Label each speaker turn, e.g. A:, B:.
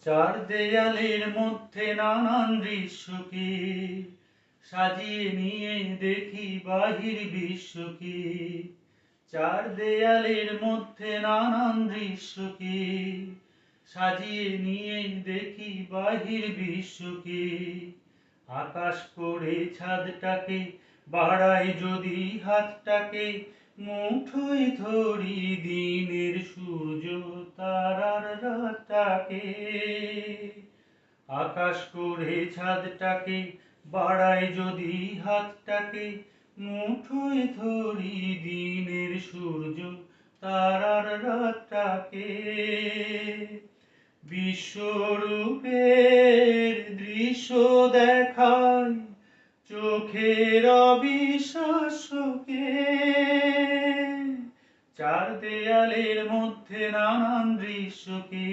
A: চার দেয়ালের মধ্যে নানান দৃশ্যকে সাজিয়ে নিয়ে দেখি বাহির বিশ্বকে। চার দেয়ালের মধ্যে নানান দৃশ্যকে সাজিয়ে নিয়ে দেখি বাহির বিশ্বকে। আকাশ করে ছাদটাকে বাড়াই যদি হাতটাকে, মুঠোয় ধরি দিনের সূর্য তারার রাতটাকে। আকাশ করে ছাদটাকে বাড়াই যদি হাতটাকে, মুঠোয় ধরি দিনের সূর্য তারার রাতটাকে। বিশ্বরূপের দৃশ্য দেখায় চোখের অবিশ্বাস্যকে। চার দেয়ালের মধ্যে নানান দৃশ্যকে